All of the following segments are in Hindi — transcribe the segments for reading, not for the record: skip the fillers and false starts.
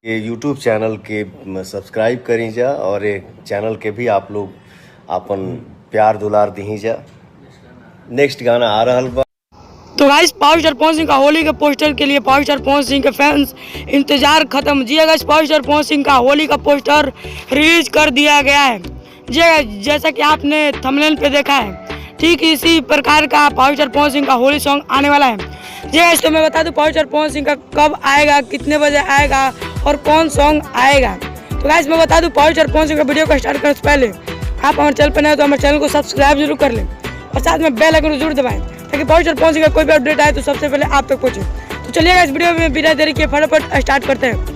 ये यूट्यूब चैनल के सब्सक्राइब करी जा और एक चैनल के भी आप लोग अपन प्यार दुलार दी जा। नेक्स्ट गाना आ रहा बा। तो guys power star Pawan Singh का होली के पोस्टर के लिए पावर स्टार पवन सिंह के फैंस इंतजार खत्म। जी guys power star Pawan Singh का होली का पोस्टर रिलीज कर दिया गया है। जी गाइस जैसा कि आपने थंबनेल पे देखा है ठीक इसी प्रकार का पावर स्टार पवन सिंह का होली सॉन्ग आने वाला है। जी गाइस तो मैं बता दूं पावर स्टार पवन सिंह का कब आएगा, कितने बजे आएगा और कौन सॉन्ग आएगा। तो गाइस मैं बता दूं पावर स्टार पवन सिंह का वीडियो को स्टार्ट करने से पहले आप हमारे चैनल पर नए तो हमारे चैनल को सब्सक्राइब जरूर कर लें और साथ में बेल आइकन जरूर दबाएं ताकि पावर स्टार पवन सिंह का कोई भी अपडेट आए तो सबसे पहले आप तक पहुंचे। तो चलिए इस वीडियो में बिना देरी के फटाफट स्टार्ट करते हैं।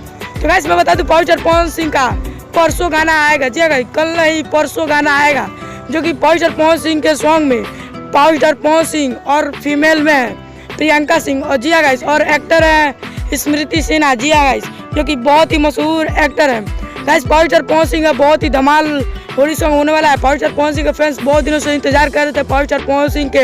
तो गाइस मैं बता दूं पावर स्टार पवन सिंह का परसों गाना आएगा। जी गाइस कल नहीं परसों गाना आएगा जो कि पावर स्टार पवन सिंह के सॉन्ग में पावर स्टार पवन सिंह और फीमेल में है प्रियंका सिंह और जिया गाइस और एक्टर है स्मृति सिन्हा। जिया गाइस जो कि बहुत ही मशहूर एक्टर है। Guys power star Pawan Singh का बहुत ही धमाल होली सॉन्ग होने वाला है। पावर स्टार पवन सिंह के फैंस बहुत दिनों से इंतजार कर रहे थे पावर स्टार पवन सिंह के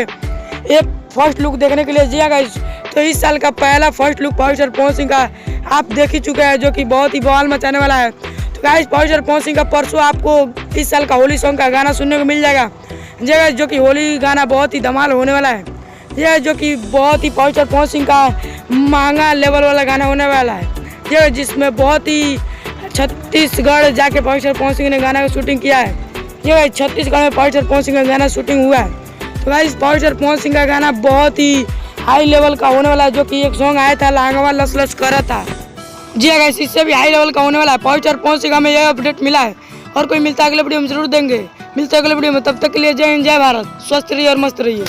एक फर्स्ट लुक देखने के लिए। जिया गाइस तो इस साल का पहला first look power star Pawan Singh का आप देख ही चुके हैं जो कि बहुत ही बवाल मचाने वाला है। तो guys power star Pawan Singh का परसों आपको इस साल का होली सॉन्ग का गाना सुनने को मिल जाएगा। जी गाइस जो कि होली गाना बहुत ही धमाल होने वाला है। यह जो कि बहुत ही पावर स्टार पवन सिंह का महंगा लेवल वाला गाना होने वाला है। यह जिसमें बहुत ही छत्तीसगढ़ जाके पावर स्टार पवन सिंह ने गाना का शूटिंग किया है। यह छत्तीसगढ़ में पावर स्टार पवन सिंह का गाना शूटिंग हुआ है। तो guys power star Pawan Singh का गाना बहुत ही हाई लेवल का होने वाला है जो कि एक सॉन्ग आया था लांगवा लस लस करा था। जी गाइस इससे भी हाई लेवल का होने वाला है। पावर स्टार पवन सिंह में यह अपडेट मिला है और कोई मिलता है अगले वीडियो में जरूर देंगे। मिलते हैं अगले वीडियो में, तब तक के लिए जय हिंद जय भारत, स्वस्थ रहिए और मस्त रहिए।